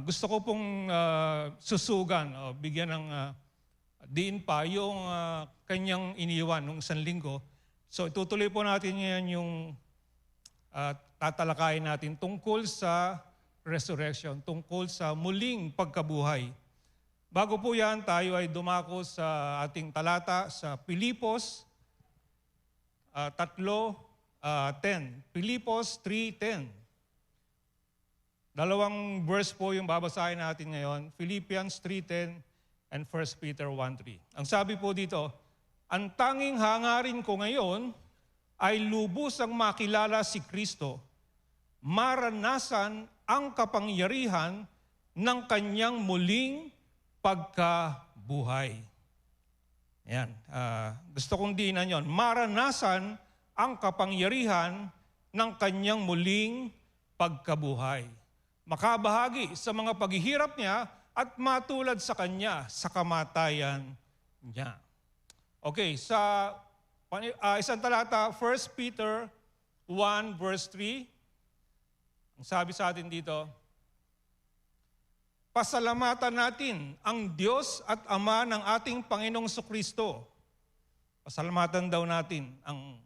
Gusto ko pong susugan o bigyan ng diin pa yung kanyang iniwan nung isang linggo. So itutuloy po natin ngayon yung tatalakayin natin tungkol sa resurrection, tungkol sa muling pagkabuhay. Bago po yan, tayo ay dumako sa ating talata sa Pilipos 3:10. Pilipos 3:10. Dalawang verse po yung babasahin natin ngayon, Philippians 3:10 and 1 Peter 1:3. Ang sabi po dito, ang tanging hangarin ko ngayon ay lubusang makilala si Kristo, maranasan ang kapangyarihan ng kanyang muling pagkabuhay. Yan. Gusto kong diinan yon. Maranasan ang kapangyarihan ng kanyang muling pagkabuhay. Makabahagi sa mga paghihirap niya at matulad sa kanya sa kamatayan niya. Okay, sa isang talata, 1 Peter 1 verse 3, ang sabi sa atin dito, pasalamatan natin ang Diyos at Ama ng ating Panginoong Jesucristo. Pasalamatan daw natin ang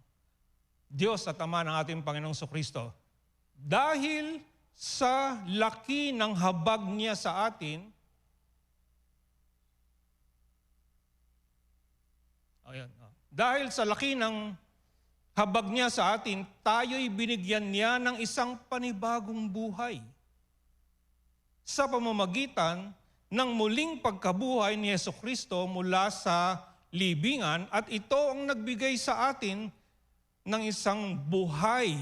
Diyos at Ama ng ating Panginoong Jesucristo. Dahil sa laki ng habag niya sa atin, dahil sa laki ng habag niya sa atin, tayo'y binigyan niya ng isang panibagong buhay sa pamamagitan ng muling pagkabuhay ni Jesucristo mula sa libingan, at ito ang nagbigay sa atin ng isang buhay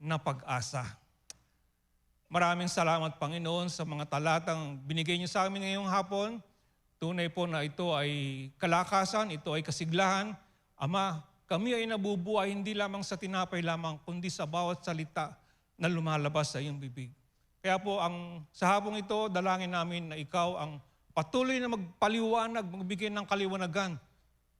na pag-asa. Maraming salamat, Panginoon, sa mga talatang binigay niyo sa amin ngayong hapon. Tunay po na ito ay kalakasan, ito ay kasiglahan. Ama, kami ay nabubuhay hindi lamang sa tinapay lamang, kundi sa bawat salita na lumalabas sa iyong bibig. Kaya po, sa hapong ito, dalangin namin na ikaw ang patuloy na magpaliwanag, magbigay ng kaliwanagan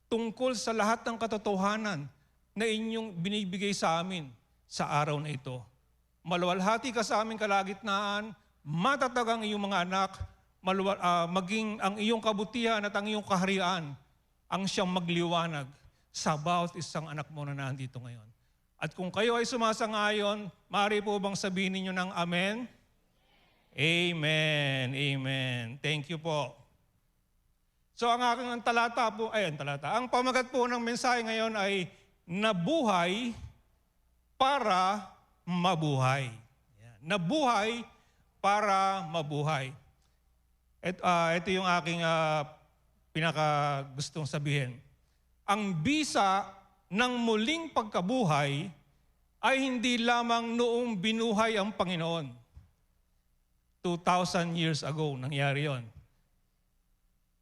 tungkol sa lahat ng katotohanan na inyong binibigay sa amin sa araw na ito. Maluwalhati ka sa aming kalagitnaan, matatag ang iyong mga anak, maging ang iyong kabutihan at ang iyong kaharian ang siyang magliwanag sa bawat isang anak mo na nandito ngayon. At kung kayo ay sumasangayon, maaari po bang sabihin ninyo ng Amen? Amen. Amen. Thank you po. So ang aking talata po, ang pamagat po ng mensahe ngayon ay nabuhay para mabuhay. Yan. Nabuhay para mabuhay. Ito yung aking pinaka-gustong sabihin. Ang bisa ng muling pagkabuhay ay hindi lamang noong binuhay ang Panginoon. 2,000 years ago nangyari yon.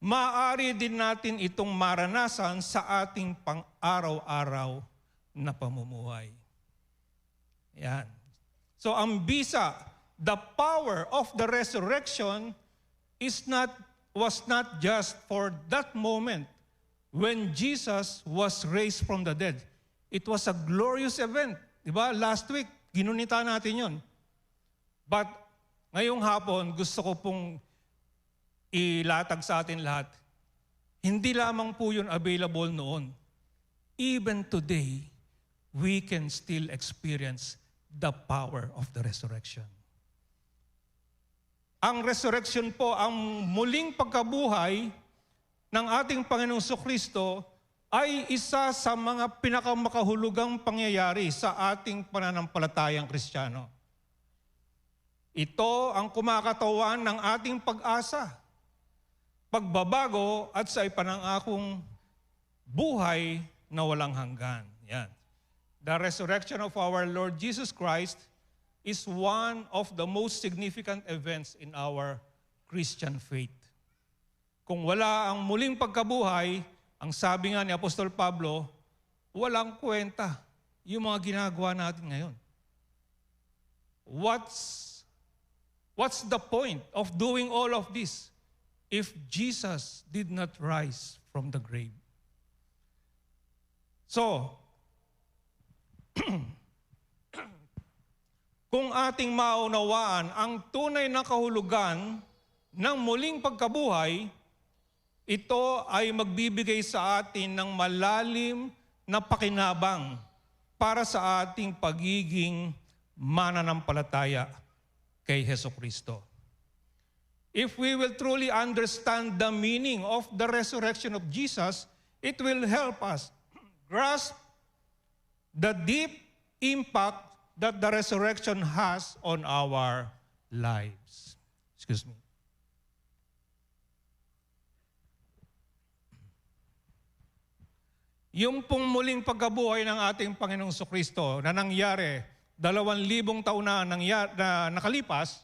Maaari din natin itong maranasan sa ating pang-araw-araw na pamumuhay. Yan. So ang bisa, the power of the resurrection was not just for that moment when Jesus was raised from the dead. It was a glorious event. Diba? Last week, ginunita natin yon. But ngayong hapon, gusto ko pong ilatag sa atin lahat. Hindi lamang po yun available noon. Even today, we can still experience the power of the resurrection. Ang resurrection po, ang muling pagkabuhay ng ating Panginoong Jesucristo ay isa sa mga pinakamakahulugang pangyayari sa ating pananampalatayang Kristiyano. Ito ang kumakatawan ng ating pag-asa, pagbabago at sa ipanangakong buhay na walang hanggan. Yan. The resurrection of our Lord Jesus Christ is one of the most significant events in our Christian faith. Kung wala ang muling pagkabuhay, ang sabi nga ni Apostol Pablo, walang kwenta yung mga ginagawa natin ngayon. What's the point of doing all of this if Jesus did not rise from the grave? So, kung ating maunawaan ang tunay na kahulugan ng muling pagkabuhay, ito ay magbibigay sa atin ng malalim na pakinabang para sa ating pagiging mananampalataya kay Hesukristo. If we will truly understand the meaning of the resurrection of Jesus, it will help us grasp the deep impact that the resurrection has on our lives. Excuse me. Yung pong muling pagkabuhay ng ating Panginoong Jesucristo na nangyari 2,000 taon na nakalipas,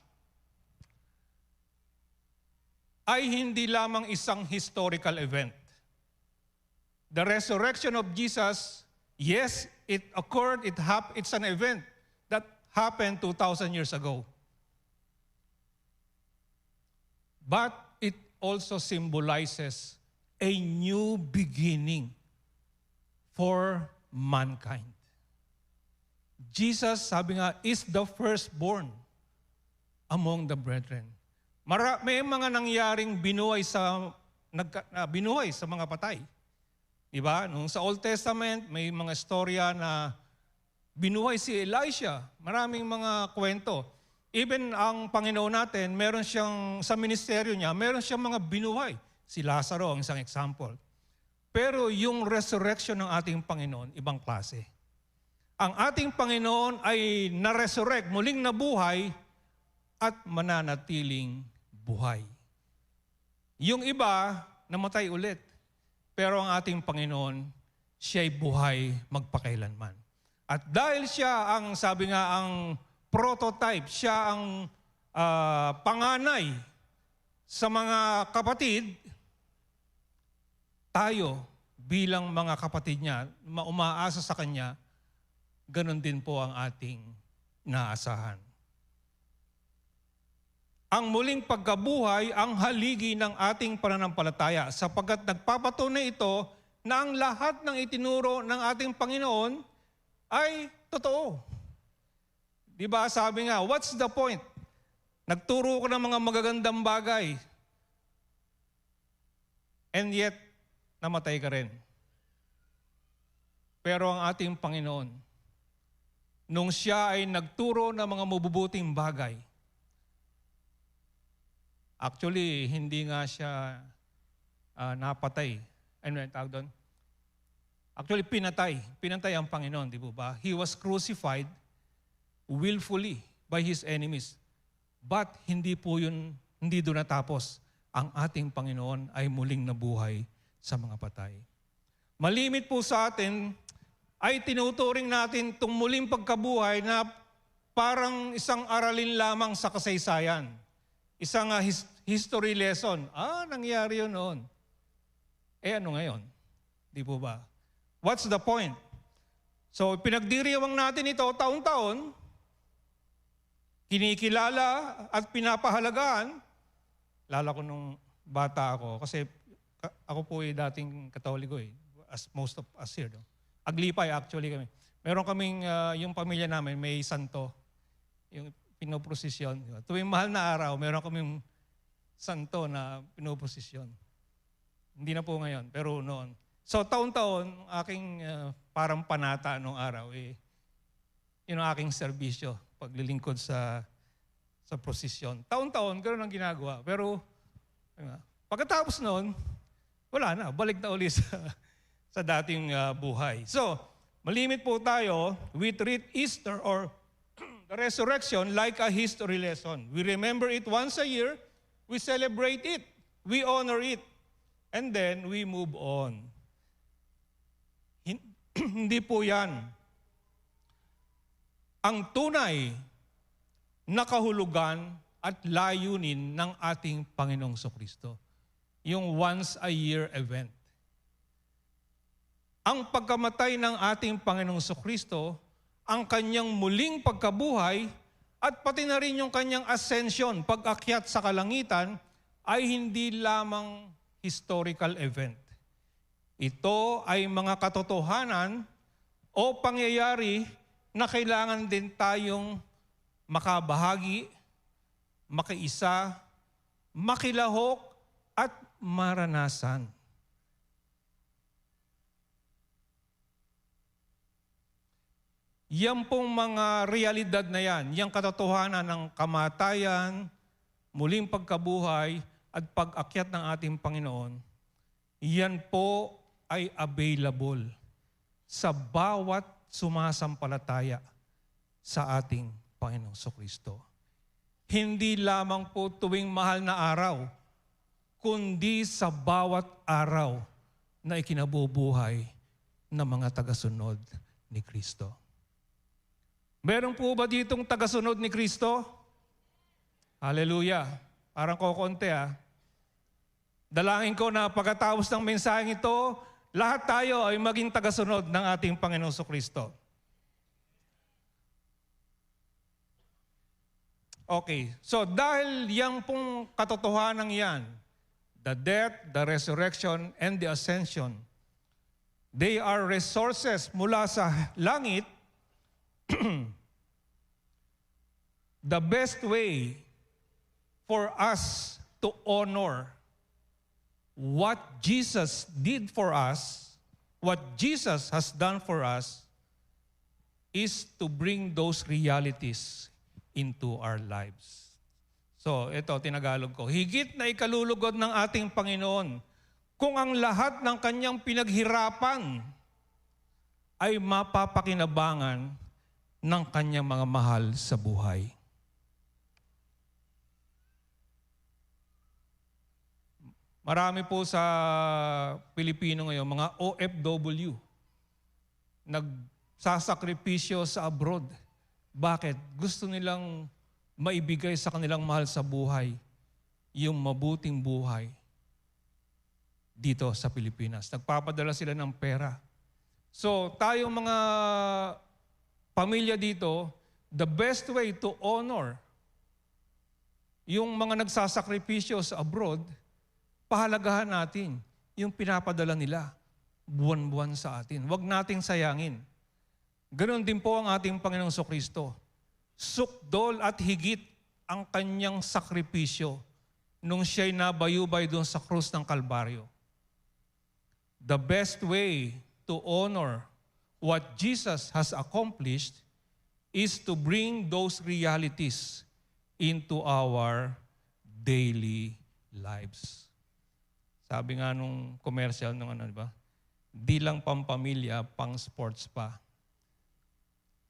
ay hindi lamang isang historical event. The resurrection of Jesus, yes, it occurred, it's an event that happened 2,000 years ago. But it also symbolizes a new beginning for mankind. Jesus, sabi nga, is the firstborn among the brethren. May mga nangyaring binuhay sa mga patay. Diba? Nung sa Old Testament, may mga storya na binuhay si Elisha. Maraming mga kwento. Even ang Panginoon natin, meron siyang, sa ministeryo niya, meron siyang mga binuhay. Si Lazaro ang isang example. Pero yung resurrection ng ating Panginoon, ibang klase. Ang ating Panginoon ay na-resurrect, muling nabuhay, at mananatiling buhay. Yung iba, namatay ulit. Pero ang ating Panginoon, siya'y buhay magpakailanman. At dahil siya ang, sabi nga, ang prototype, siya ang panganay sa mga kapatid, tayo bilang mga kapatid niya, umaasa sa Kanya, ganon din po ang ating naasahan. Ang muling pagkabuhay ang haligi ng ating pananampalataya sapagkat nagpapatunay ito na ang lahat ng itinuro ng ating Panginoon ay totoo. Di ba sabi nga, what's the point? Nagturo ko ng mga magagandang bagay and yet namatay ka rin. Pero ang ating Panginoon, nung siya ay nagturo ng mga mabubuting bagay, actually, hindi nga siya napatay. Ano yung tawag doon? Actually, pinatay. Pinatay ang Panginoon, di ba? He was crucified willfully by His enemies. But hindi doon natapos. Ang ating Panginoon ay muling nabuhay sa mga patay. Malimit po sa atin, ay tinuturing natin itong muling pagkabuhay na parang isang aralin lamang sa kasaysayan. Isang history lesson. Nangyari yun noon. Ano ngayon? Di po ba? What's the point? So, pinagdiriwang natin ito taon-taon, kinikilala at pinapahalagaan. Lala ko nung bata ako, kasi ako po ay dating Katoliko as most of us here. No? Aglipay actually kami. Meron kaming, yung pamilya namin, may santo. Yung pinoprosesyon. Tuwing mahal na araw, meron kaming santo na pinoprosesyon. Hindi na po ngayon, pero noon. So taon-taon, aking parang panata noong araw, yun ang aking serbisyo, paglilingkod sa prosesyon. Taon-taon, ganoon ang ginagawa. Pero pagkatapos noon, wala na, balik na ulit sa dating buhay. So, malimit po tayo, we treat Easter or the resurrection like a history lesson. We remember it once a year, we celebrate it, we honor it, and then we move on. Hindi po yan. Ang tunay na kahulugan at layunin ng ating Panginoong Jesucristo. Yung once a year event. Ang pagkamatay ng ating Panginoong Jesucristo, ang kanyang muling pagkabuhay, at pati na rin yung kanyang ascension, pag-akyat sa kalangitan, ay hindi lamang historical event. Ito ay mga katotohanan o pangyayari na kailangan din tayong makabahagi, makiisa, makilahok, at maranasan. Yan pong mga realidad na yan, yung katotohanan ng kamatayan, muling pagkabuhay, at pag-akyat ng ating Panginoon, yan po ay available sa bawat sumasampalataya sa ating Panginoong Kristo. Hindi lamang po tuwing mahal na araw, kundi sa bawat araw na ikinabubuhay ng mga tagasunod ni Kristo. Meron po ba ditong tagasunod ni Kristo? Hallelujah. Parang kokonti Dalangin ko na pagkatapos ng mensaheng ito, lahat tayo ay maging tagasunod ng ating Panginoong Kristo. Okay, so dahil yang pong katotohanan yan, the death, the resurrection, and the ascension, they are resources mula sa langit. The best way for us to honor what Jesus did for us, what Jesus has done for us, is to bring those realities into our lives. So, ito, tinagalog ko. Higit na ikalulugod ng ating Panginoon kung ang lahat ng kanyang pinaghirapan ay mapapakinabangan ng kanyang mga mahal sa buhay. Marami po sa Pilipino ngayon, mga OFW, nagsasakripisyo sa abroad. Bakit? Gusto nilang maibigay sa kanilang mahal sa buhay yung mabuting buhay dito sa Pilipinas. Nagpapadala sila ng pera. So, tayong mga pamilya dito, the best way to honor yung mga nagsasakripisyo sa abroad, pahalagahan natin yung pinapadala nila buwan-buwan sa atin. Huwag nating sayangin. Ganon din po ang ating Panginoong Kristo. Sukdol at higit ang kanyang sakripisyo nung siya'y nabayubay doon sa krus ng Kalbaryo. The best way to honor what Jesus has accomplished is to bring those realities into our daily lives. Sabi nga nung commercial nung ano, diba? Di lang pampamilya, pang sports pa.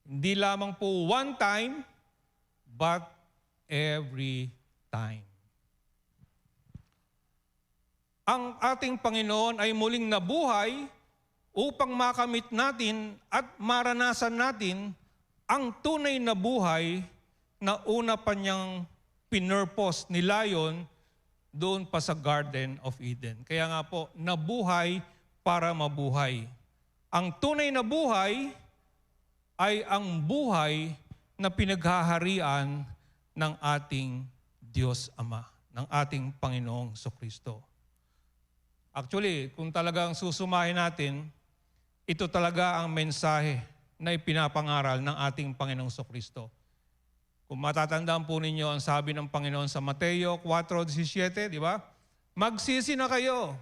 Hindi lamang po one time, but every time. Ang ating Panginoon ay muling nabuhay upang makamit natin at maranasan natin ang tunay na buhay na una pa niyang pinurpose ni Lion doon pa sa Garden of Eden. Kaya nga po, nabuhay para mabuhay. Ang tunay na buhay ay ang buhay na pinaghaharian ng ating Diyos Ama, ng ating Panginoong Kristo. Actually, kung talagang susumahin natin, ito talaga ang mensahe na ipinapangaral ng ating Panginoong Kristo. Kung matatandaan po ninyo ang sabi ng Panginoon sa Mateo 4:17, di ba? Magsisi na kayo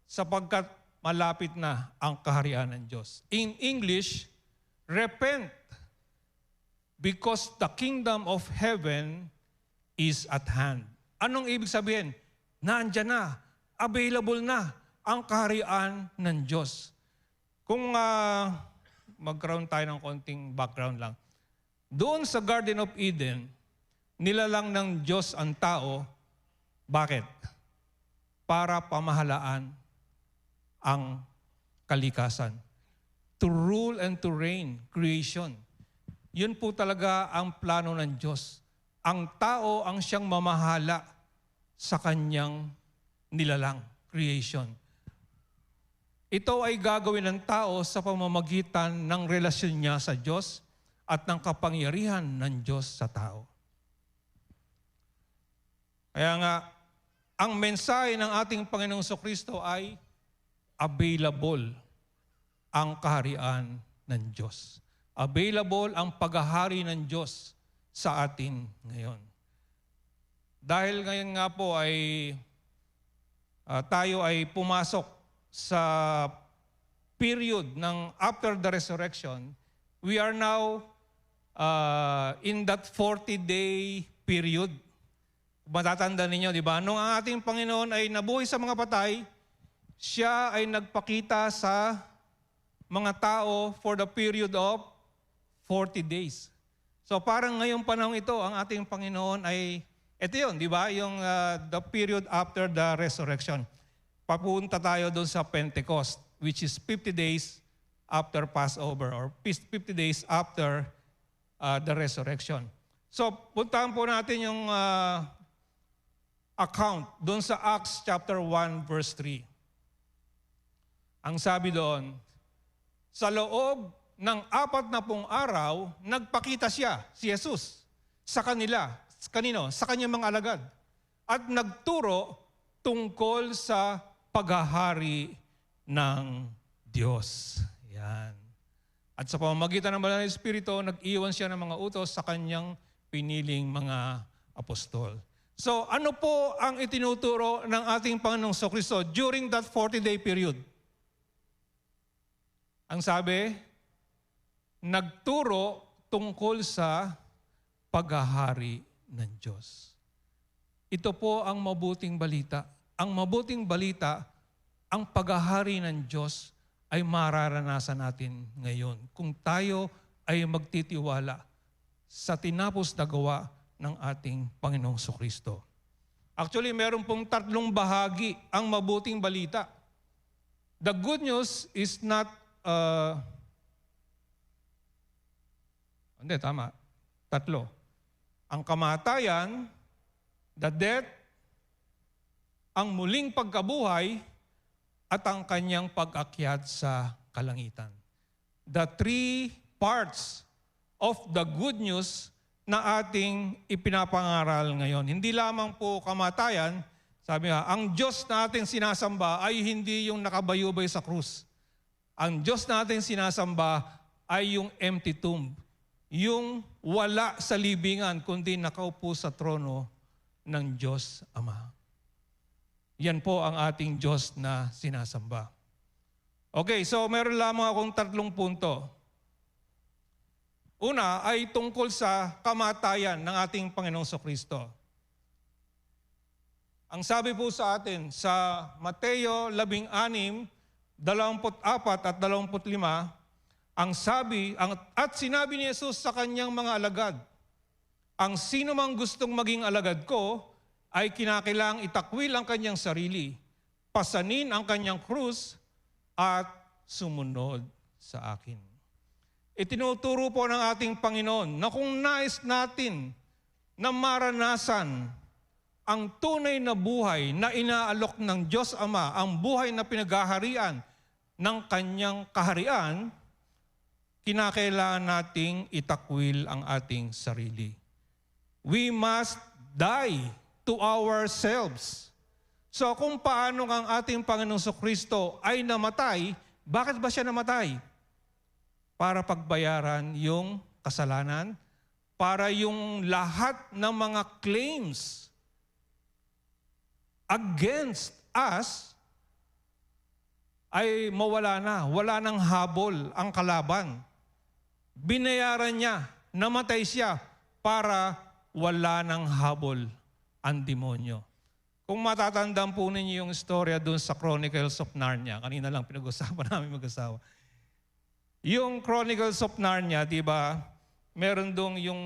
sapagkat malapit na ang kaharian ng Diyos. In English, repent because the kingdom of heaven is at hand. Anong ibig sabihin? Nandiyan na, available na ang kaharian ng Diyos. Kung magkaroon tayo ng konting background lang. Doon sa Garden of Eden, nilalang ng Diyos ang tao. Bakit? Para pamahalaan ang kalikasan. To rule and to reign, creation. Yun po talaga ang plano ng Diyos. Ang tao ang siyang mamahala sa kanyang nilalang, creation. Ito ay gagawin ng tao sa pamamagitan ng relasyon niya sa Diyos at ng kapangyarihan ng Diyos sa tao. Kaya nga, ang mensahe ng ating Panginoong Kristo ay available ang kaharian ng Diyos. Available ang paghahari ng Diyos sa atin ngayon. Dahil ngayon nga po ay tayo ay pumasok sa period ng after the resurrection, we are now in that 40-day period. Matatanda ninyo, di ba? Nung ang ating Panginoon ay nabuhay sa mga patay, siya ay nagpakita sa mga tao for the period of 40 days. So parang ngayong panahon ito, ang ating Panginoon ay, ito yun, di ba? Yung the period after the resurrection. Papunta tayo doon sa Pentecost, which is 50 days after Passover or 50 days after the resurrection. So puntahan po natin yung account doon sa Acts chapter 1 verse 3. Ang sabi doon, sa loob ng 40 araw, nagpakita siya, si Jesus, sa kanila. Kanino? Sa kanyang mga alagad. At nagturo tungkol sa paghahari ng Diyos. Yan. At sa pamamagitan ng Banal na Espiritu, nag-iwan siya ng mga utos sa kanyang piniling mga apostol. So ano po ang itinuturo ng ating Panginoong Kristo during that 40-day period? Ang sabi, nagturo tungkol sa paghahari ng Diyos. Ito po ang mabuting balita. Ang mabuting balita, ang paghahari ng Diyos ay mararanasan natin ngayon kung tayo ay magtitiwala sa tinapos na gawa ng ating Panginoong Kristo. Actually, meron pong 3 bahagi ang mabuting balita. The good news is not hindi, tama. 3. Ang kamatayan, the death, ang muling pagkabuhay, at ang kanyang pag-akyat sa kalangitan. The 3 parts of the good news na ating ipinapangaral ngayon. Hindi lamang po kamatayan, sabi nga, ang Diyos na ating sinasamba ay hindi yung nakabayubay sa krus. Ang Diyos natin sinasamba ay yung empty tomb. Yung wala sa libingan, kundi nakaupo sa trono ng Diyos Ama. Yan po ang ating Diyos na sinasamba. Okay, so meron lamang akong 3 punto. Una ay tungkol sa kamatayan ng ating Panginoong Kristo. Ang sabi po sa atin sa Mateo 16, 24 at 25, ang sabi, at sinabi ni Jesus sa kanyang mga alagad, ang sino mang gustong maging alagad ko, ay kinakailangang itakwil ang kanyang sarili, pasanin ang kanyang krus, at sumunod sa akin. Itinuturo po ng ating Panginoon na kung nais natin na maranasan ang tunay na buhay na inaalok ng Diyos Ama, ang buhay na pinaghaharian ng kanyang kaharian, kinakailangan nating itakwil ang ating sarili. We must die to ourselves. So kung paano ang ating Panginoong Kristo ay namatay, bakit ba siya namatay? Para pagbayaran yung kasalanan, para yung lahat ng mga claims against us ay mawala na. Wala nang habol ang kalaban. Binayaran niya, namatay siya para wala nang habol ang demonyo. Kung matatandaan po ninyo yung istorya doon sa Chronicles of Narnia, kanina lang pinag-usapan namin mag-asawa. Yung Chronicles of Narnia, di ba, meron doon yung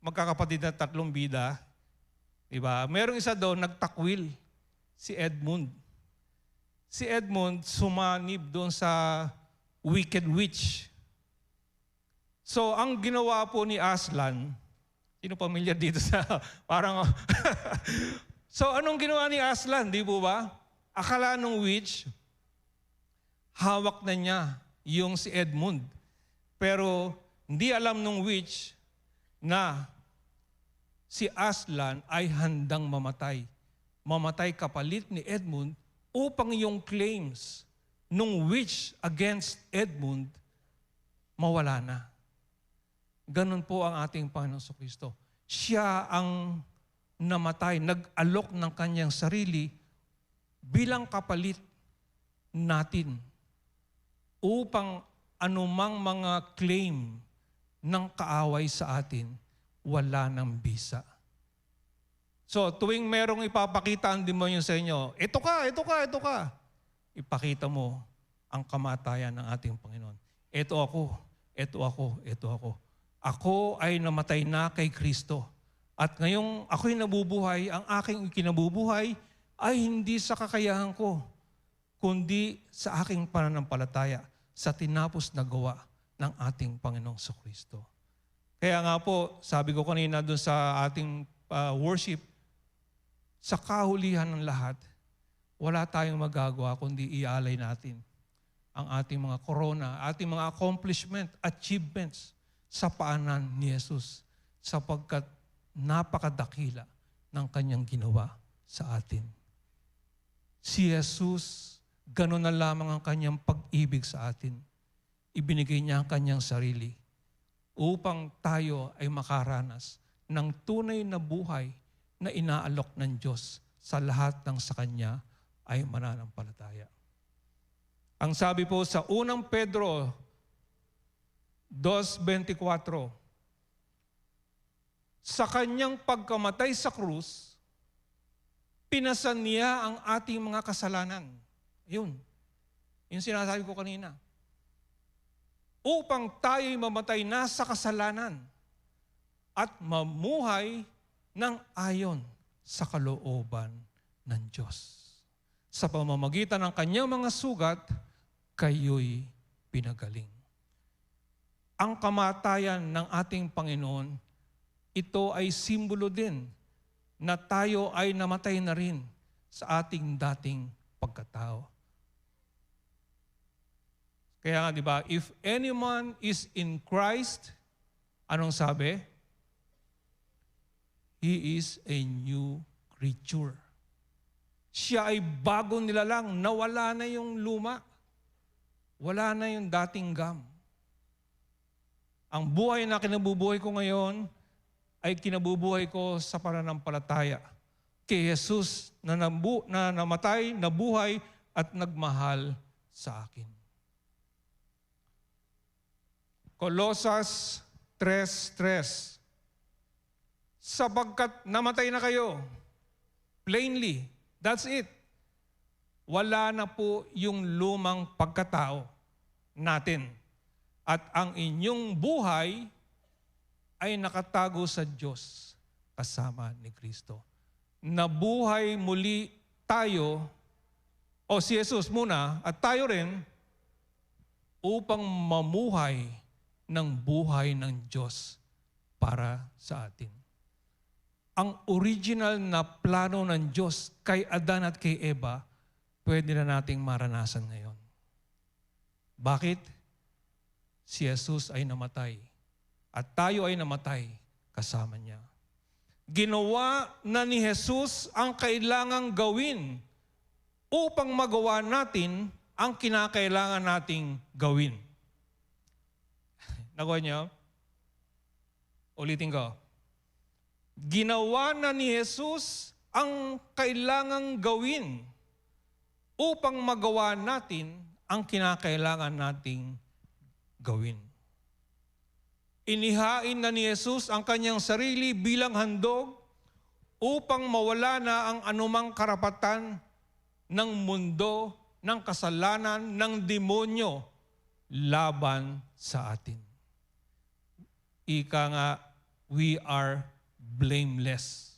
magkakapatid na 3 bida, di ba? Merong isa doon nagtakwil, si Edmund. Si Edmund sumanib doon sa Wicked Witch. So, ang ginawa po ni Aslan, sino pamilyar dito sa parang... So, anong ginawa ni Aslan, di po ba? Akala nung witch, hawak na niya yung si Edmund. Pero hindi alam nung witch na si Aslan ay handang mamatay. Mamatay kapalit ni Edmund upang yung claims nung witch against Edmund mawala na. Ganun po ang ating Panginoong Kristo. Siya ang namatay, nag-alok ng kanyang sarili bilang kapalit natin upang anumang mga claim ng kaaway sa atin, wala ng bisa. So, tuwing merong ipapakita ang demonyo sa inyo, ito ka, ipakita mo ang kamatayan ng ating Panginoon. Ito ako. Ako ay namatay na kay Kristo. At ngayong ako'y nabubuhay, ang aking kinabubuhay ay hindi sa kakayahan ko, kundi sa aking pananampalataya sa tinapos na gawa ng ating Panginoong Kristo. Kaya nga po, sabi ko kanina doon sa ating worship, sa kahulihan ng lahat, wala tayong magagawa kundi ialay natin ang ating mga corona, ating mga accomplishment, achievements sa paanan ni Jesus sapagkat napakadakila ng kanyang ginawa sa atin. Si Jesus, gano'n na lamang ang kanyang pag-ibig sa atin. Ibinigay niya ang kanyang sarili upang tayo ay makaranas ng tunay na buhay na inaalok ng Diyos sa lahat ng sa Kanya ay mananampalataya. Ang sabi po sa unang Pedro 2:24, sa Kanyang pagkamatay sa krus, pinasan niya ang ating mga kasalanan. Yun. Yung sinasabi ko kanina. Upang tayo'y mamatay na sa kasalanan at mamuhay ng ayon sa kalooban ng Diyos. Sa pamamagitan ng kanyang mga sugat, kayo'y pinagaling. Ang kamatayan ng ating Panginoon, ito ay simbolo din na tayo ay namatay na rin sa ating dating pagkatao. Kaya nga, di ba, if anyone is in Christ, anong sabi? He is a new creature. Siya ay bagong nilalang, nawala na yung luma. Wala na yung dating gam. Ang buhay na kinabubuhay ko ngayon ay kinabubuhay ko sa pananampalataya kay Jesus na namatay, nabuhay at nagmahal sa akin. Colosas 3:3. Sapagkat namatay na kayo. Plainly, that's it. Wala na po yung lumang pagkatao natin. At ang inyong buhay ay nakatago sa Diyos kasama ni Kristo. Nabuhay muli tayo, o si Jesus muna, at tayo rin, upang mamuhay ng buhay ng Diyos para sa atin. Ang original na plano ng Diyos kay Adan at kay Eva, pwede na nating maranasan ngayon. Bakit? Si Jesus ay namatay at tayo ay namatay kasama niya. Ginawa na ni Jesus ang kailangang gawin upang magawa natin ang kinakailangan nating gawin. Nakuha niyo? Ulitin ko. Ginawa na ni Jesus ang kailangang gawin upang magawa natin ang kinakailangan nating gawin. Inihain na ni Jesus ang kanyang sarili bilang handog upang mawala na ang anumang karapatan ng mundo, ng kasalanan, ng demonyo laban sa atin. Ika nga, we are blameless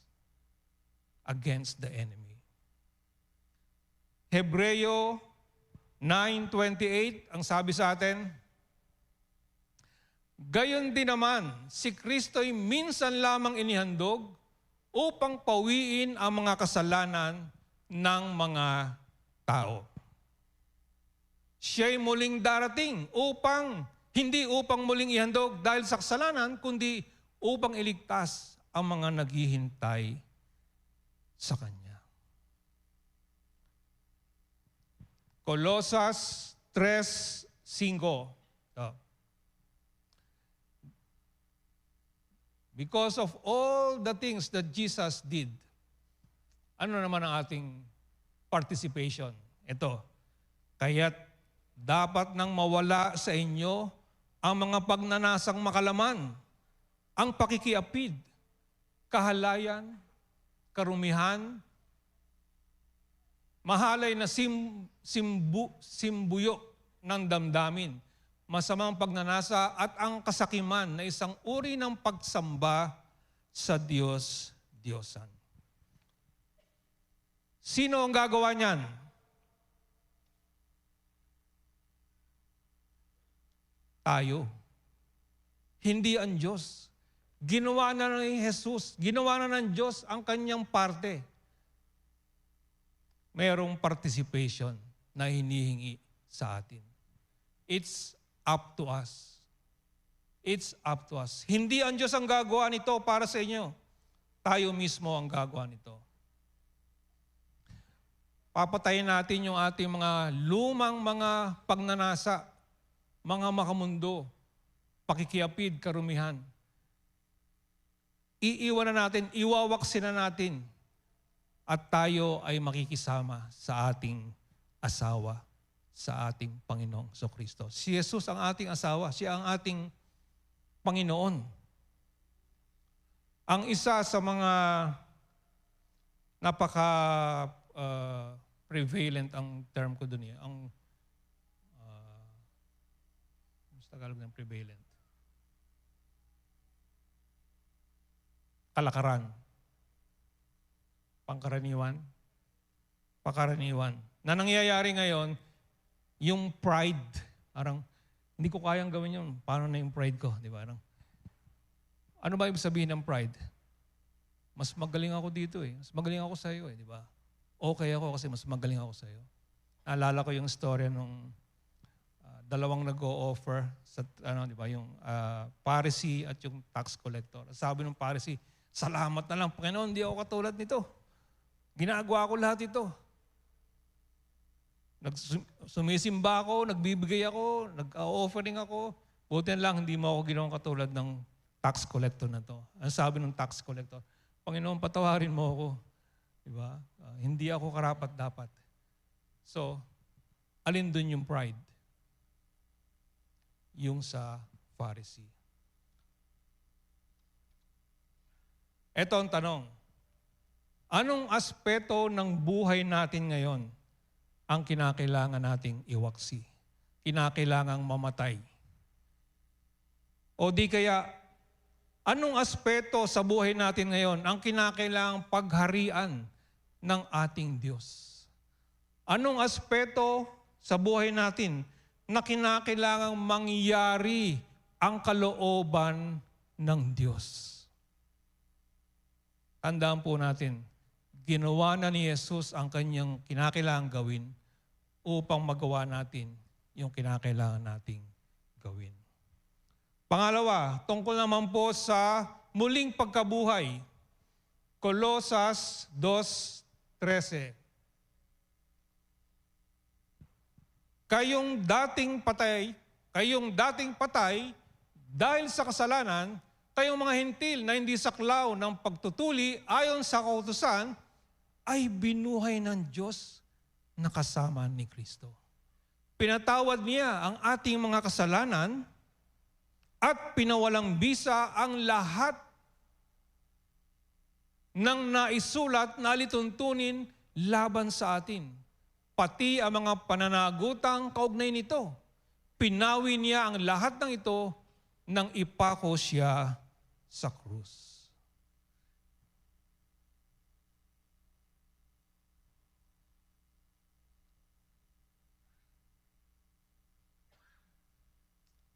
against the enemy. Hebreo 9:28, ang sabi sa atin, gayon din naman, si Kristo'y minsan lamang inihandog upang pawiin ang mga kasalanan ng mga tao. Siya'y muling darating hindi upang muling ihandog dahil sa kasalanan, kundi upang iligtas ang mga naghihintay sa Kanya. Colosas 3:5. because of all the things that Jesus did, ano naman ang ating participation? Ito, kaya't dapat nang mawala sa inyo ang mga pagnanasang makalaman, ang pakikiapid, kahalayan, karumihan, mahalay na simbuyo ng damdamin, masamang pagnanasa at ang kasakiman na isang uri ng pagsamba sa Diyos-Diyosan. Sino ang gagawa niyan? Tayo. Hindi ang Diyos. Ginawa na ni Jesus, ginawa na ng Diyos ang kanyang parte. Mayroong participation na hinihingi sa atin. It's up to us. It's up to us. Hindi ang Diyos ang gagawa nito para sa inyo. Tayo mismo ang gagawa nito. Papatayin natin yung ating mga lumang mga pagnanasa, mga makamundo, pakikiapid, karumihan. Iiwan na natin, iwawaksin na natin, at tayo ay makikisama sa ating asawa, sa ating Panginoong Jesucristo. Si Jesus ang ating asawa, siya ang ating Panginoon. Ang isa sa mga prevalent ang term ko doon ang Tagalog ng prevalent. Kalakaran. Pangkaraniwan. Pakaraniwan. Na nangyayari ngayon, yung pride. Parang, hindi ko kayang gawin yun. Paano na yung pride ko? Di ba? Ano ba ibig sabihin ng pride? Mas magaling ako dito eh. Mas magaling ako sa iyo eh. Di ba? Okay ako kasi mas magaling ako sa iyo. Naalala ko yung story nung dalawang nag-o-offer sa di ba, yung Pharisee at yung tax collector. Sabi ng Pharisee, salamat na lang, Panginoon, hindi ako katulad nito. Ginagawa ko lahat ito. Sumisimba ako, nagbibigay ako, nag-offering ako. Buti lang, hindi mo ako ginawang katulad ng tax collector na to. Ang sabi ng tax collector, Panginoon, patawarin mo ako. Diba? Hindi ako karapat-dapat. So, alin dun yung pride? Yung sa Pharisee. Ito ang tanong. Anong aspeto ng buhay natin ngayon ang kinakailangan nating iwaksi? Kinakailangang mamatay? O di kaya, anong aspeto sa buhay natin ngayon ang kinakailangang pagharian ng ating Diyos? Anong aspeto sa buhay natin na kinakailangang mangyari ang kalooban ng Diyos? Tandaan po natin, ginawa na ni Jesus ang kanyang kinakailangang gawin upang magawa natin yung kinakailangan nating gawin. Pangalawa, tungkol naman po sa muling pagkabuhay. Colosas 2:13. Kayong dating patay dahil sa kasalanan, kayong mga hintil na hindi saklaw ng pagtutuli ayon sa kautusan, ay binuhay ng Diyos na kasama ni Kristo. Pinatawad niya ang ating mga kasalanan at pinawalang bisa ang lahat ng naisulat na alituntunin laban sa atin. Pati ang mga pananagutang kaugnay nito. Pinawi niya ang lahat ng ito nang ipako siya sa krus.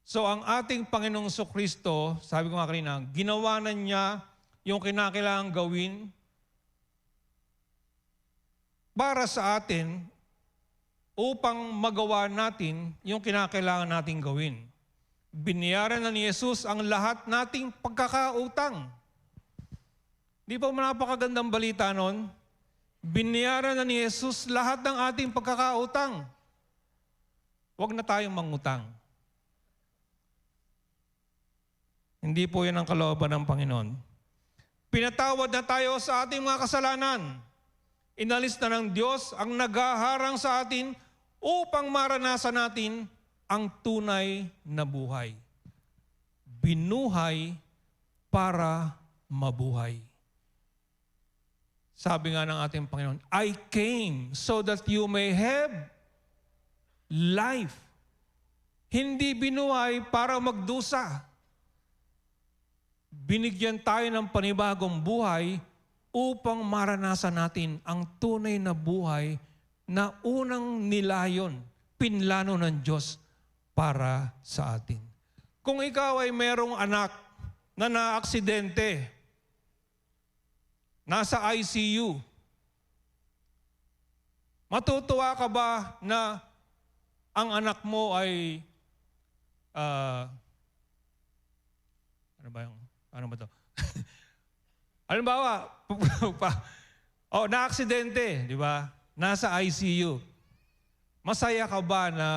So ang ating Panginoong Jesucristo, sabi ko nga kanina, ginawa na niya yung kinakailangang gawin para sa atin upang magawa natin yung kinakailangan nating gawin. Binayaran na ni Jesus ang lahat nating pagkakautang. Di ba napakagandang balita nun? Binayaran na ni Jesus lahat ng ating pagkakautang. Huwag na tayong mangutang. Hindi po yan ang kalooban ng Panginoon. Pinatawad na tayo sa ating mga kasalanan. Inalis na ng Diyos ang naghaharang sa atin upang maranasan natin ang tunay na buhay. Binuhay para mabuhay. Sabi nga ng ating Panginoon, I came so that you may have life. Hindi binuhay para magdusa. Binigyan tayo ng panibagong buhay upang maranasan natin ang tunay na buhay na unang nilayon, pinlano ng Diyos para sa atin. Kung ikaw ay merong anak na naaksidente, nasa ICU, matutuwa ka ba na ang anak mo ay ano ba to? Halimbawa, na-aksidente, di ba? Nasa ICU. Masaya ka ba na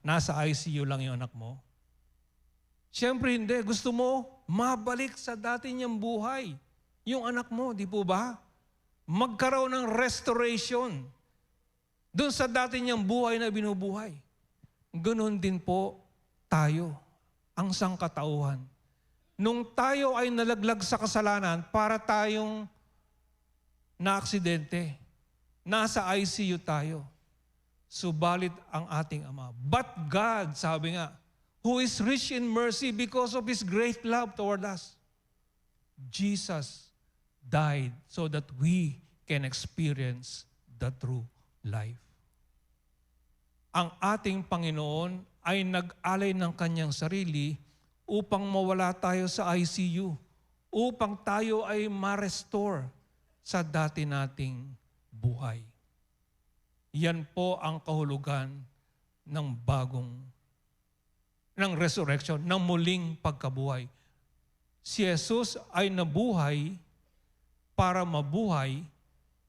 nasa ICU lang yung anak mo? Siyempre hindi. Gusto mo mabalik sa dati niyang buhay. Yung anak mo, di po ba? Magkaroon ng restoration doon sa dati niyang buhay na binubuhay. Ganon din po tayo, ang sangkatauhan. Nung tayo ay nalaglag sa kasalanan, para tayong na-aksidente, nasa ICU tayo. Subalit ang ating Ama. But God, sabi nga, who is rich in mercy because of His great love toward us. Jesus died so that we can experience the true life. Ang ating Panginoon ay nag-alay ng kanyang sarili upang mawala tayo sa ICU, upang tayo ay ma-restore sa dati nating buhay. Yan po ang kahulugan ng resurrection, ng muling pagkabuhay. Si Jesus ay nabuhay para mabuhay,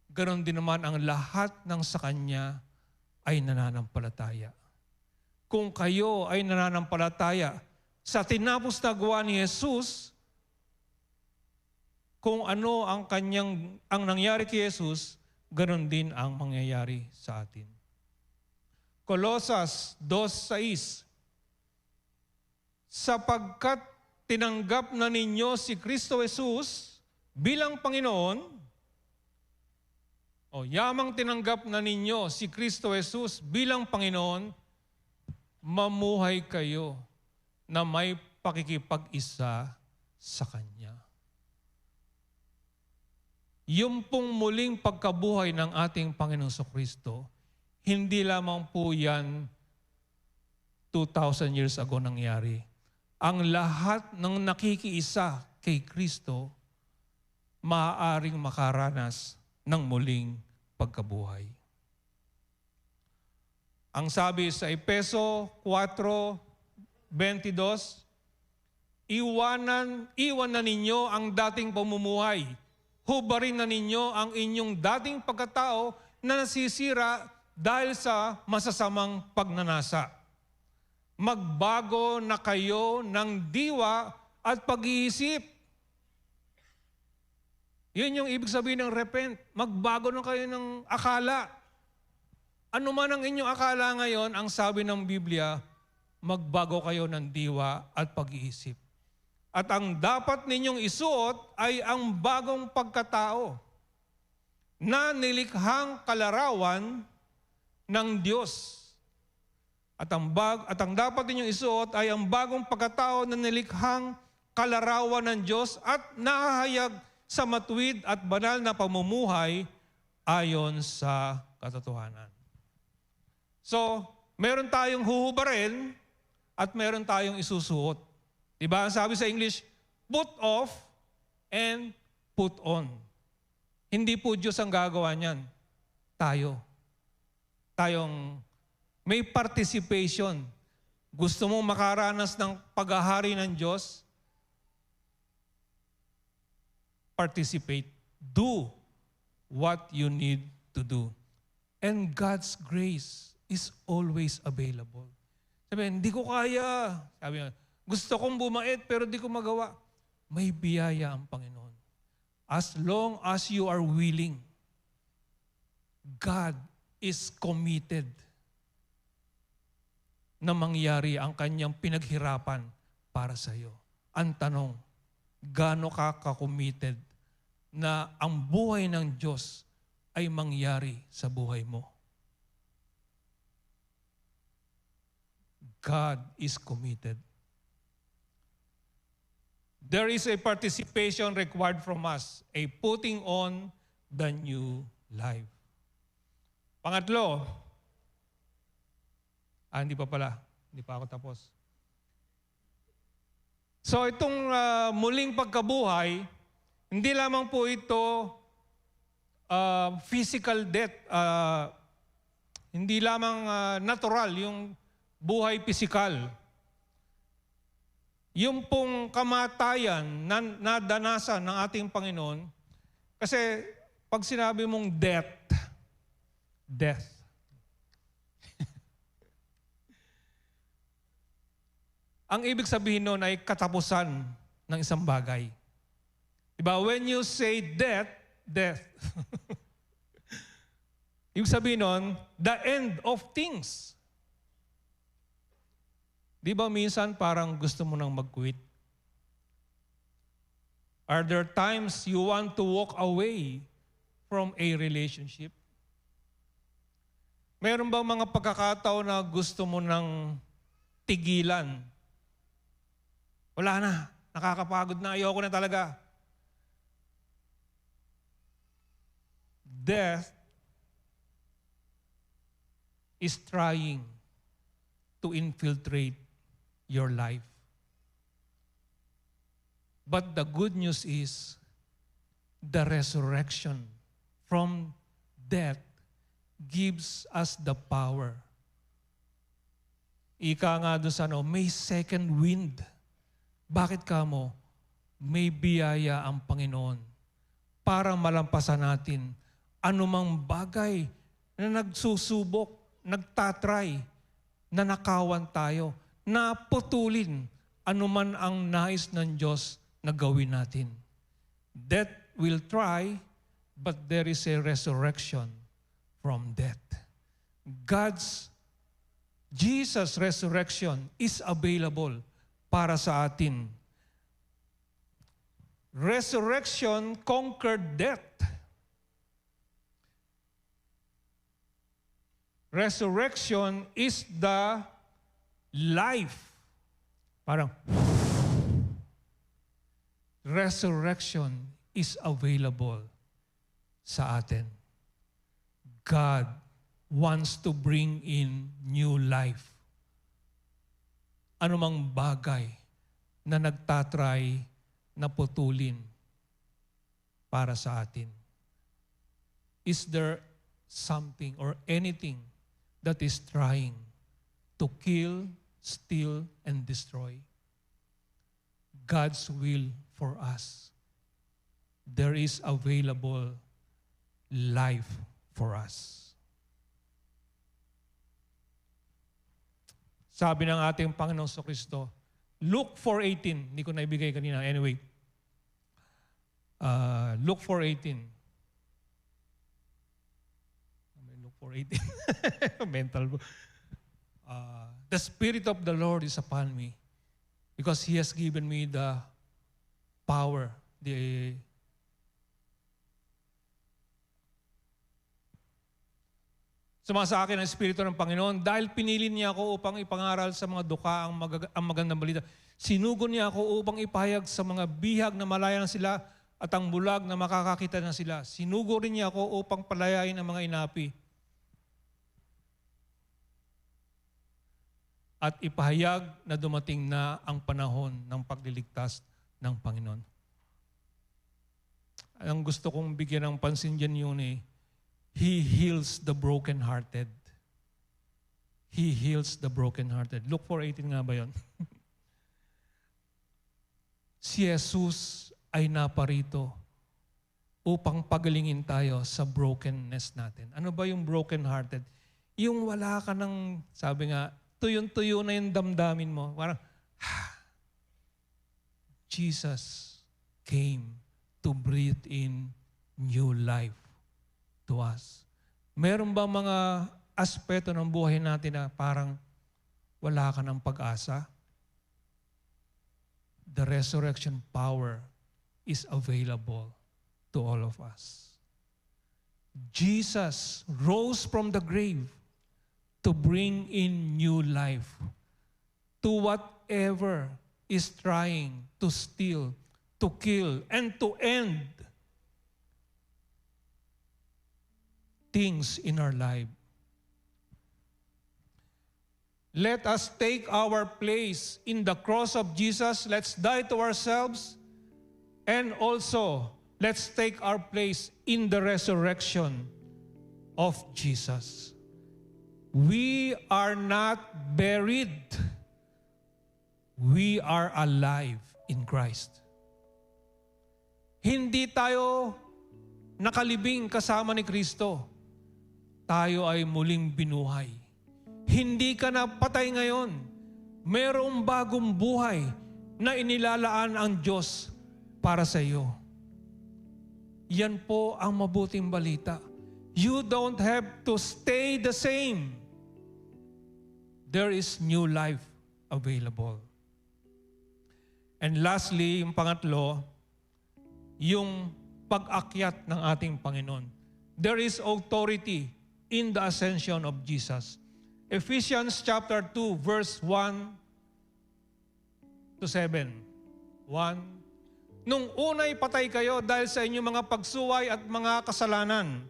ganon din naman ang lahat ng sa Kanya ay nananampalataya. Kung kayo ay nananampalataya sa tinapos na gawa ni Jesus, kung ano ang nangyari kay Jesus, ganon din ang mangyayari sa atin. Colosas 2:6, sapagkat tinanggap na ninyo si Kristo Jesus bilang Panginoon, yamang tinanggap na ninyo si Kristo Jesus bilang Panginoon, mamuhay kayo na may pakikipag-isa sa Kanya. Yung pong muling pagkabuhay ng ating Panginoong Kristo, hindi lamang po yan 2,000 years ago nangyari. Ang lahat ng nakikiisa kay Kristo, maaaring makaranas ng muling pagkabuhay. Ang sabi sa Efeso 4:22, iwan na ninyo ang dating pamumuhay. Hubarin na ninyo ang inyong dating pagkatao na nasisira dahil sa masasamang pagnanasa. Magbago na kayo ng diwa at pag-iisip. Yun yung ibig sabihin ng repent. Magbago na kayo ng akala. Ano man ang inyong akala ngayon, ang sabi ng Biblia, magbago kayo ng diwa at pag-iisip. At ang dapat ninyong isuot ay ang bagong pagkatao na nilikhang kalarawan ng Diyos. At ang dapat ninyong isuot ay ang bagong pagkatao na nilikhang kalarawan ng Diyos at nahahayag sa matuwid at banal na pamumuhay ayon sa katotohanan. So, meron tayong huhubarin at meron tayong isusuot. Diba? Ang sabi sa English, put off and put on. Hindi po Diyos ang gagawa niyan. Tayo. Tayong may participation. Gusto mong makaranas ng paghahari ng Diyos? Participate. Do what you need to do. And God's grace is always available. Sabi, hindi ko kaya. Sabi niya, Gusto kong bumait pero di ko magawa. May biyaya ang Panginoon. As long as you are willing, God is committed na mangyari ang kanyang pinaghirapan para sa iyo. Ang tanong, gaano ka ka-committed na ang buhay ng Diyos ay mangyari sa buhay mo? God is committed. There is a participation required from us, a putting on the new life. Pangatlo, hindi pa pala, hindi pa ako tapos. So itong muling pagkabuhay, hindi lamang po ito physical death, hindi lamang natural, yung buhay pisikal. Yung pong kamatayan na nadanasan ng ating Panginoon, kasi pag sinabi mong death. Ang ibig sabihin nun ay katapusan ng isang bagay. Diba? When you say death. Ibig sabihin nun, the end of things. Di ba minsan parang gusto mo nang mag-quit? Are there times you want to walk away from a relationship? Meron bang mga pagkakataon na gusto mo nang tigilan? Wala na, nakakapagod na, ayoko na talaga. Death is trying to infiltrate your life. But the good news is the resurrection from death gives us the power. Ika nga doon sa may second wind. Bakit kamo? May biyaya ang Panginoon para malampasan natin anumang bagay na nagsusubok, nagtatry, na nakawan tayo, na putulin anuman ang nais ng Diyos na gawin natin. Death will try, but there is a resurrection from death. Jesus' resurrection is available para sa atin. Resurrection conquered death. Resurrection is the life. Parang, resurrection is available sa atin. God wants to bring in new life. Anumang bagay na nagtatry na putulin para sa atin. Is there something or anything that is trying to kill, steal, and destroy? God's will for us. There is available life for us. Sabi ng ating Panginoong Kristo, Luke 4:18, hindi ko naibigay kanina. Anyway, Luke 4:18. Luke 4:18. Mental. The Spirit of the Lord is upon me because He has given me the power, Sumasa akin ang Espiritu ng Panginoon dahil pinili niya ako upang ipangaral sa mga duka ang magandang balita. Sinugo niya ako upang ipahayag sa mga bihag na malaya na sila at ang bulag na makakakita na sila. Sinugo rin niya ako upang palayain ang mga inapi. At ipahayag na dumating na ang panahon ng pagliligtas ng Panginoon. Ang gusto kong bigyan ng pansin dyan yun He heals the brokenhearted. He heals the brokenhearted. Luke 4:18 nga ba yun? Si Jesus ay naparito upang pagalingin tayo sa brokenness natin. Ano ba yung brokenhearted? Yung wala ka ng, sabi nga, tuyo-tuyo na yung damdamin mo. Parang, Jesus came to breathe in new life to us. Meron ba mga aspeto ng buhay natin na parang wala ka ng pag-asa? The resurrection power is available to all of us. Jesus rose from the grave to bring in new life to whatever is trying to steal, to kill, and to end things in our life. Let us take our place in the cross of Jesus. Let's die to ourselves. And also, let's take our place in the resurrection of Jesus. We are not buried. We are alive in Christ. Hindi tayo nakalibing kasama ni Kristo. Tayo ay muling binuhay. Hindi ka na patay ngayon. Mayroong bagong buhay na inilalaan ang Diyos para sa iyo. Yan po ang mabuting balita. You don't have to stay the same. There is new life available. And lastly, yung pangatlo, yung pag-akyat ng ating Panginoon. There is authority in the ascension of Jesus. Ephesians chapter 2, verse 1 to 7. 1. Nung unay patay kayo dahil sa inyong mga pagsuway at mga kasalanan.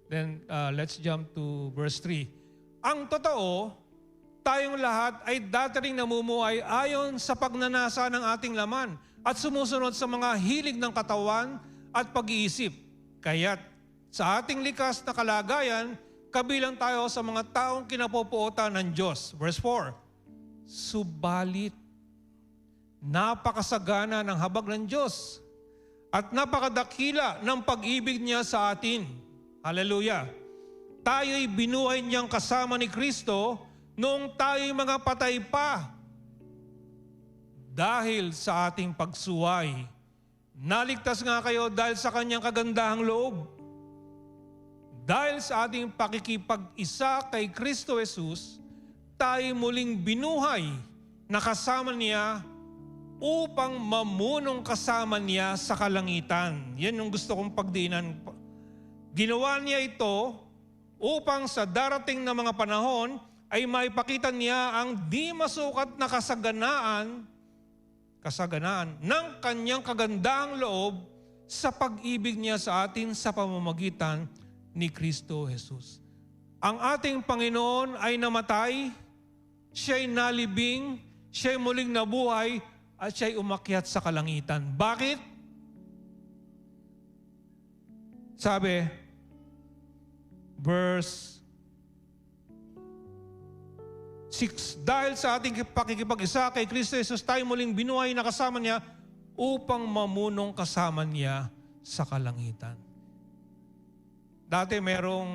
Then let's jump to verse 3. Ang totoo, tayong lahat ay dati ring namumuhay ayon sa pagnanasa ng ating laman at sumusunod sa mga hilig ng katawan at pag-iisip. Kaya't sa ating likas na kalagayan, kabilang tayo sa mga taong kinapupuotan ng Diyos. Verse 4, subalit, napakasagana ng habag ng Diyos at napakadakila ng pag-ibig niya sa atin. Hallelujah! Tayo'y binuhay niyang kasama ni Kristo noong tayo'y mga patay pa. Dahil sa ating pagsuway, naligtas nga kayo dahil sa kanyang kagandahang loob. Dahil sa ating pakikipag-isa kay Kristo Jesus, tayo muling binuhay na kasama niya upang mamunong kasama niya sa kalangitan. Yan yung gusto kong pagdiinan. Ginawa niya ito upang sa darating na mga panahon ay maipakita niya ang di masukat na kasaganaan ng kanyang kagandahang loob sa pag-ibig niya sa atin sa pamamagitan ni Kristo Jesus. Ang ating Panginoon ay namatay, siya'y nalibing, siya'y muling nabuhay, at siya'y umakyat sa kalangitan. Bakit? Sabi, verse 6, dahil sa ating pakikipag-isa kay Kristo Jesus, tayo muling binuhay na kasama niya upang mamunong kasama niya sa kalangitan. Dati merong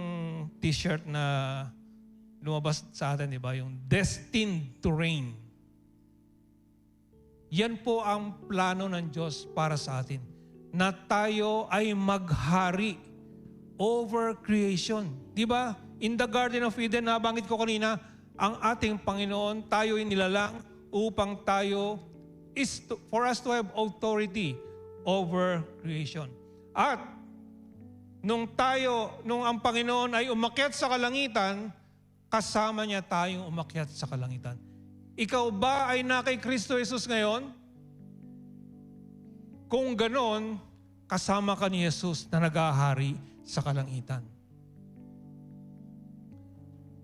t-shirt na lumabas sa atin, di ba? Yung destined to reign. Yan po ang plano ng Diyos para sa atin. Na tayo ay maghari over creation. Di ba? In the Garden of Eden, nabanggit ko kanina, ang ating Panginoon, tayo ay nilalang upang tayo for us to have authority over creation. At nung ang Panginoon ay umakyat sa kalangitan, kasama niya tayong umakyat sa kalangitan. Ikaw ba ay na kay Kristo Jesus ngayon? Kung ganon, kasama ka ni Jesus na nag-ahari sa kalangitan.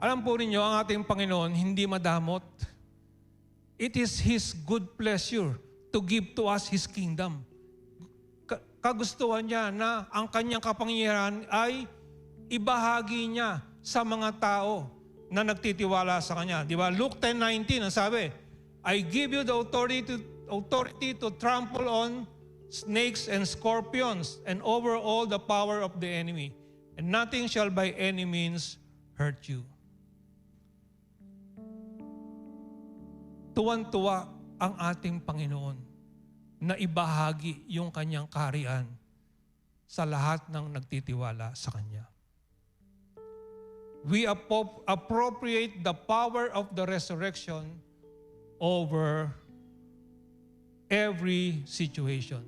Alam po ninyo, ang ating Panginoon hindi madamot. It is His good pleasure to give to us His kingdom. Kagustuhan niya na ang kanyang kapangyarihan ay ibahagi niya sa mga tao na nagtitiwala sa kanya. Di ba? Luke 10:19, ang sabi, I give you the authority to trample on snakes and scorpions and over all the power of the enemy, and nothing shall by any means hurt you. Tuwan-tuwa ang ating Panginoon na ibahagi yung kanyang kaharian sa lahat ng nagtitiwala sa Kanya. We appropriate the power of the resurrection over every situation.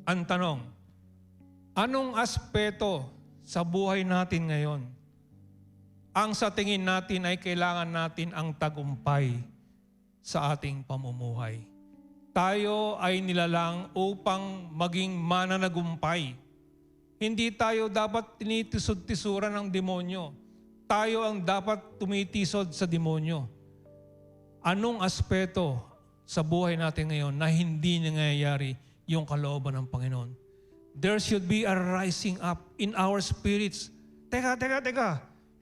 Ang tanong, anong aspeto sa buhay natin ngayon ang sa tingin natin ay kailangan natin ang tagumpay sa ating pamumuhay? Tayo ay nilalang upang maging mananagumpay. Hindi tayo dapat tinitisod-tisuran ng demonyo. Tayo ang dapat tumitisod sa demonyo. Anong aspeto sa buhay natin ngayon na hindi nangyayari yung kalooban ng Panginoon? There should be a rising up in our spirits. Teka.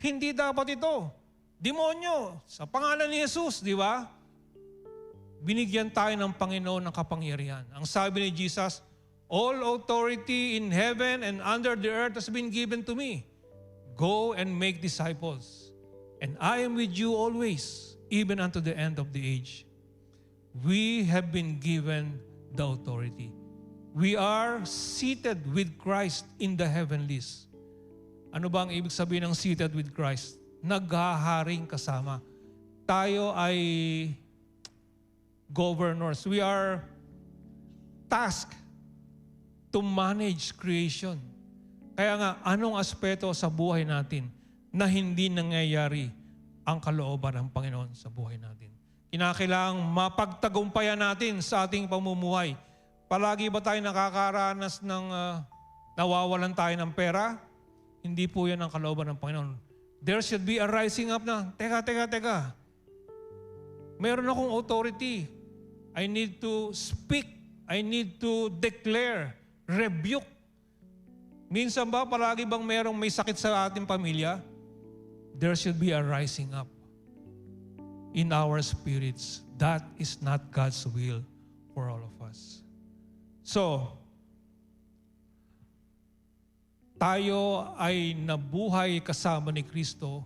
Hindi dapat ito. Demonyo, sa pangalan ni Jesus, di ba? Binigyan tayo ng Panginoon ng kapangyarihan. Ang sabi ni Jesus, all authority in heaven and under the earth has been given to me. Go and make disciples. And I am with you always, even unto the end of the age. We have been given the authority. We are seated with Christ in the heavenlies. Ano ba ang ibig sabihin ng seated with Christ? Naghaharing kasama. Tayo ay governors. We are tasked to manage creation. Kaya nga, anong aspeto sa buhay natin na hindi nangyayari ang kalooban ng Panginoon sa buhay natin? Kinakailangang mapagtagumpayan natin sa ating pamumuhay. Palagi ba tayo nakakaranas ng nawawalan tayo ng pera? Hindi po yan ang kalooban ng Panginoon. There should be a rising up na, teka. Meron akong authority. I need to speak. I need to declare, rebuke. Minsan ba, palagi bang merong may sakit sa ating pamilya? There should be a rising up in our spirits. That is not God's will for all of us. So, tayo ay nabuhay kasama ni Kristo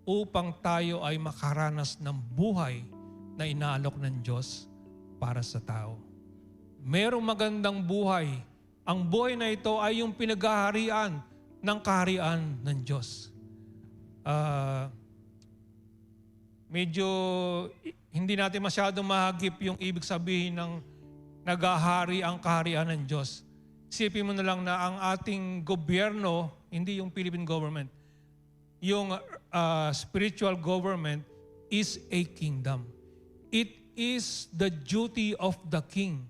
upang tayo ay makaranas ng buhay na inaalok ng Diyos para sa tao. Merong magandang buhay. Ang buhay na ito ay yung pinaghaharian ng kaharian ng Diyos. Medyo hindi natin masyadong mahagip yung ibig sabihin ng naghahari ang kaharian ng Diyos. Isipin mo na lang na ang ating gobyerno, hindi yung Philippine government, yung spiritual government is a kingdom. It is the duty of the king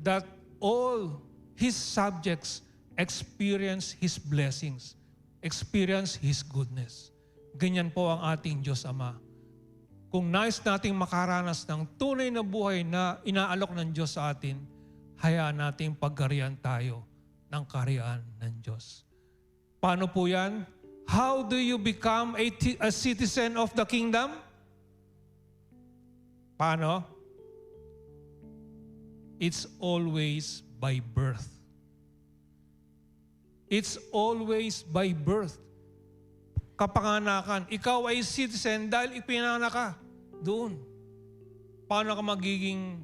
that all his subjects experience his blessings, experience his goodness. Ganyan po ang ating Diyos Ama. Kung nais nating makaranas ng tunay na buhay na inaalok ng Diyos sa atin, hayaan nating pagharian tayo ng kaharian ng Diyos. Paano po yan? How do you become a citizen of the kingdom? Paano? It's always by birth. It's always by birth. Kapanganakan. Ikaw ay citizen dahil ipinanganak ka doon. Paano ka magiging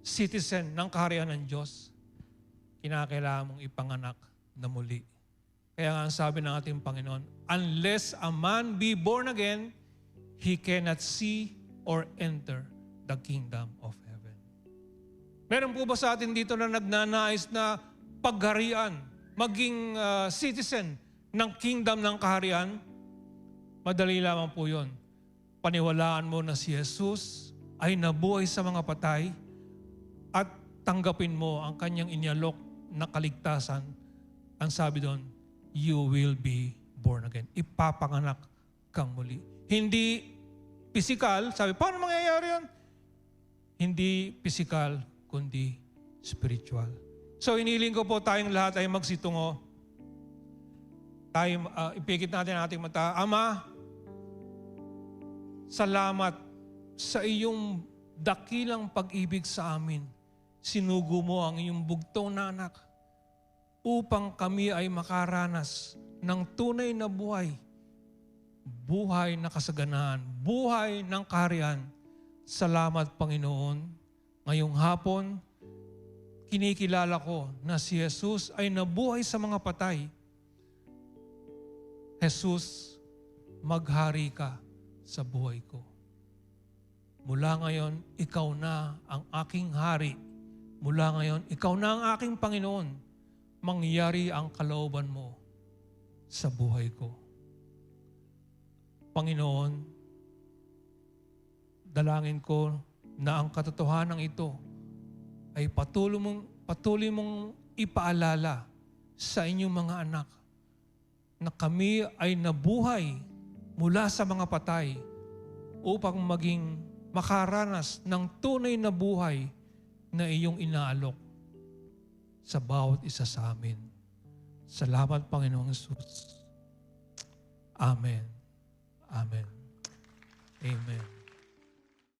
citizen ng kaharian ng Diyos? Kinakailangan mong ipanganak na muli. Kaya nga ang sabi ng ating Panginoon, unless a man be born again, he cannot see or enter the kingdom of heaven. Meron po ba sa atin dito na nagnanais na pagharian, maging citizen ng kingdom ng kaharian? Madali lamang po yun. Paniwalaan mo na si Jesus ay nabuhay sa mga patay at tanggapin mo ang kanyang inyalok na kaligtasan. Ang sabi doon, you will be born again. Ipapanganak kang muli. Hindi physical. Sabi, paano mangyayari yan? Hindi physical, kundi spiritual. So, iniling ko po tayong lahat ay magsitungo. Tayo, ipikit natin ang ating mata. Ama, salamat sa iyong dakilang pag-ibig sa amin. Sinugo mo ang iyong bugtong na anak upang kami ay makaranas ng tunay na buhay buhay na kasaganaan, buhay ng kaharian. Salamat, Panginoon. Ngayong hapon, kinikilala ko na si Jesus ay nabuhay sa mga patay. Jesus, maghari ka sa buhay ko. Mula ngayon, ikaw na ang aking hari. Mula ngayon, ikaw na ang aking Panginoon. Mangyari ang kalooban mo sa buhay ko. Panginoon, dalangin ko na ang katotohanan ito ay patuloy mong ipaalala sa inyong mga anak na kami ay nabuhay mula sa mga patay upang maging makaranas ng tunay na buhay na iyong inaalok sa bawat isa sa amin. Salamat, Panginoong Jesus. Amen. Amen. Amen.